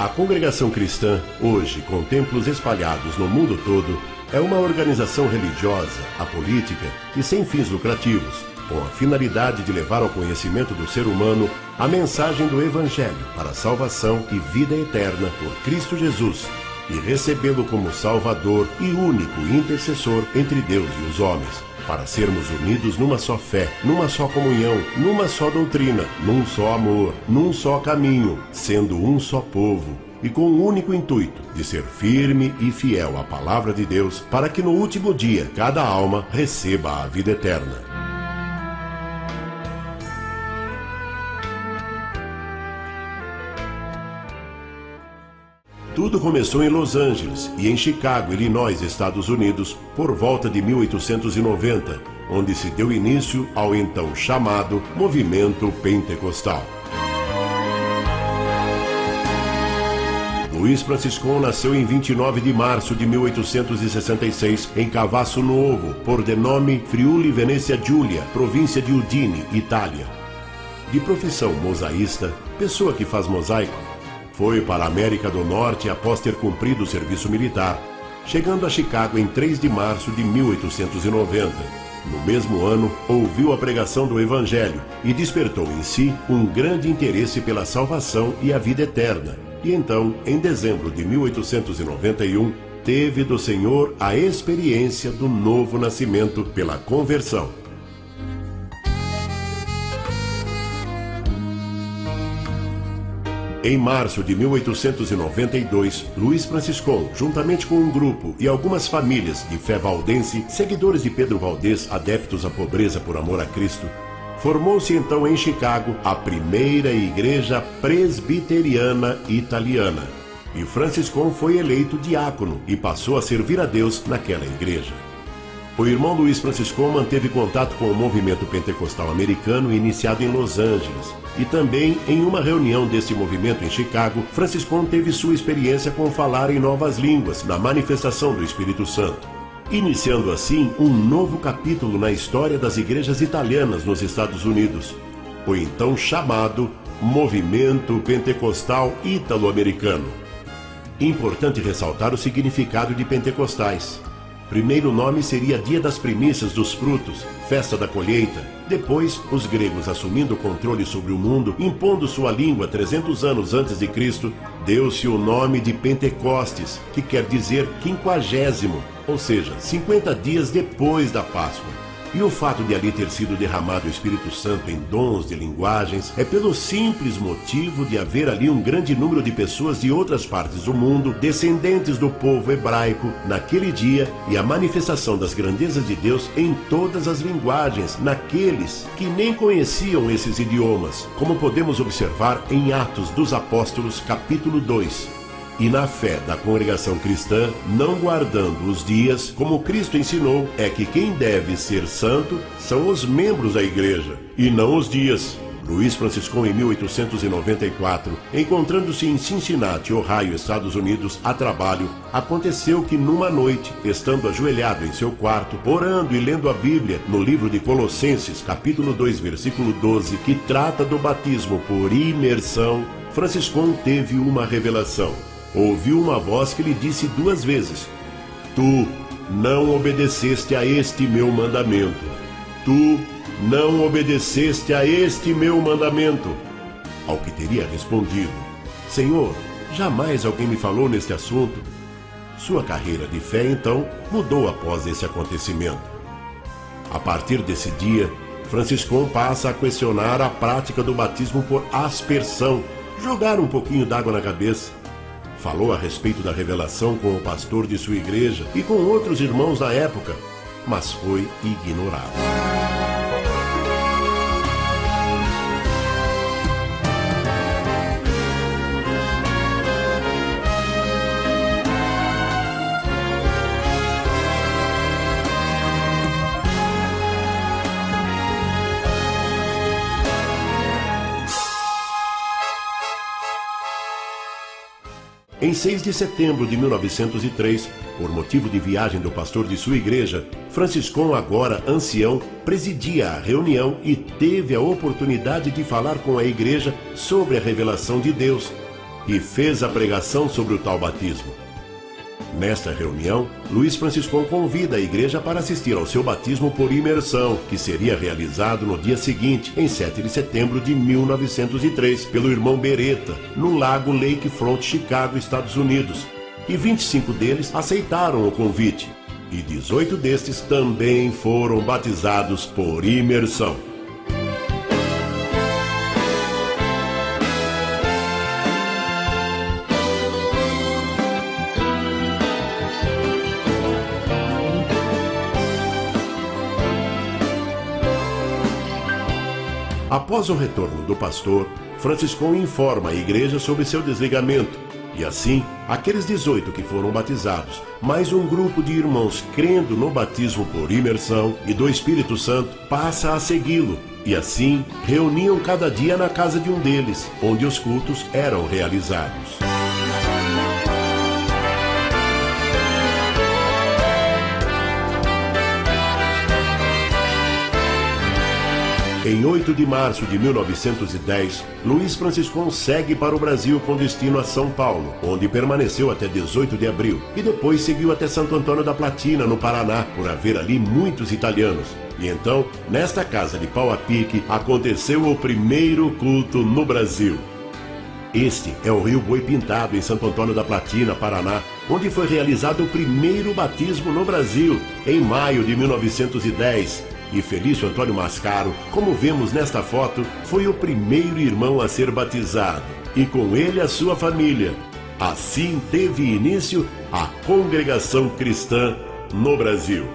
A Congregação Cristã, hoje com templos espalhados no mundo todo, é uma organização religiosa, apolítica e sem fins lucrativos, com a finalidade de levar ao conhecimento do ser humano a mensagem do Evangelho para a salvação e vida eterna por Cristo Jesus e recebê-lo como Salvador e único intercessor entre Deus e os homens, para sermos unidos numa só fé, numa só comunhão, numa só doutrina, num só amor, num só caminho, sendo um só povo, e com o único intuito de ser firme e fiel à palavra de Deus, para que no último dia cada alma receba a vida eterna. Tudo começou em Los Angeles e em Chicago, Illinois, Estados Unidos, por volta de 1890, onde se deu início ao então chamado Movimento Pentecostal. Luiz Franciscon nasceu em 29 de março de 1866, em Cavasso Novo, por denome Friuli Venezia Giulia, província de Udine, Itália. De profissão mosaísta, pessoa que faz mosaico, foi para a América do Norte após ter cumprido o serviço militar, chegando a Chicago em 3 de março de 1890. No mesmo ano, ouviu a pregação do Evangelho e despertou em si um grande interesse pela salvação e a vida eterna. E então, em dezembro de 1891, teve do Senhor a experiência do novo nascimento pela conversão. Em março de 1892, Luiz Franciscon, juntamente com um grupo e algumas famílias de fé valdense, seguidores de Pedro Valdez, adeptos à pobreza por amor a Cristo, formou-se então em Chicago a primeira igreja presbiteriana italiana. E Franciscon foi eleito diácono e passou a servir a Deus naquela igreja. O irmão Luiz Franciscon manteve contato com o movimento pentecostal americano iniciado em Los Angeles. E também, em uma reunião desse movimento em Chicago, Franciscon teve sua experiência com falar em novas línguas, na manifestação do Espírito Santo, iniciando assim um novo capítulo na história das igrejas italianas nos Estados Unidos, o então chamado Movimento Pentecostal Ítalo-Americano. Importante ressaltar o significado de pentecostais. Primeiro nome seria Dia das Primícias dos Frutos, Festa da Colheita. Depois, os gregos, assumindo o controle sobre o mundo, impondo sua língua 300 anos antes de Cristo, deu-se o nome de Pentecostes, que quer dizer 50º, ou seja, 50 dias depois da Páscoa. E o fato de ali ter sido derramado o Espírito Santo em dons de linguagens é pelo simples motivo de haver ali um grande número de pessoas de outras partes do mundo, descendentes do povo hebraico, naquele dia, e a manifestação das grandezas de Deus em todas as linguagens, naqueles que nem conheciam esses idiomas, como podemos observar em Atos dos Apóstolos, capítulo 2. E na fé da congregação cristã, não guardando os dias, como Cristo ensinou, é que quem deve ser santo são os membros da igreja, e não os dias. Luiz Franciscon, em 1894, encontrando-se em Cincinnati, Ohio, Estados Unidos, a trabalho, aconteceu que numa noite, estando ajoelhado em seu quarto, orando e lendo a Bíblia, no livro de Colossenses, capítulo 2, versículo 12, que trata do batismo por imersão, Franciscon teve uma revelação. Ouviu uma voz que lhe disse 2 vezes: Tu não obedeceste a este meu mandamento. Tu não obedeceste a este meu mandamento. Ao que teria respondido: Senhor, jamais alguém me falou neste assunto. Sua carreira de fé, então, mudou após esse acontecimento. A partir desse dia, Franciscon passa a questionar a prática do batismo por aspersão, jogar um pouquinho d'água na cabeça. Falou a respeito da revelação com o pastor de sua igreja e com outros irmãos da época, mas foi ignorado. Em 6 de setembro de 1903, por motivo de viagem do pastor de sua igreja, Franciscon, agora ancião, presidia a reunião e teve a oportunidade de falar com a igreja sobre a revelação de Deus. e fez a pregação sobre o tal batismo. Nesta reunião, Luiz Franciscon convida a igreja para assistir ao seu batismo por imersão, que seria realizado no dia seguinte, em 7 de setembro de 1903, pelo irmão Beretta, no lago Lakefront, Chicago, Estados Unidos. E 25 deles aceitaram o convite, e 18 destes também foram batizados por imersão. Após o retorno do pastor, Franciscon informa a igreja sobre seu desligamento. E assim, aqueles 18 que foram batizados, mais um grupo de irmãos crendo no batismo por imersão e do Espírito Santo, passa a segui-lo. E assim, reuniam cada dia na casa de um deles, onde os cultos eram realizados. Em 8 de março de 1910, Luiz Franciscon segue para o Brasil com destino a São Paulo, onde permaneceu até 18 de abril, e depois seguiu até Santo Antônio da Platina, no Paraná, por haver ali muitos italianos. E então, nesta casa de pau a pique, aconteceu o primeiro culto no Brasil. Este é o Rio Boi Pintado, em Santo Antônio da Platina, Paraná, onde foi realizado o primeiro batismo no Brasil, em maio de 1910. E Felício Antônio Mascaro, como vemos nesta foto, foi o primeiro irmão a ser batizado, e com ele a sua família. Assim teve início a congregação cristã no Brasil.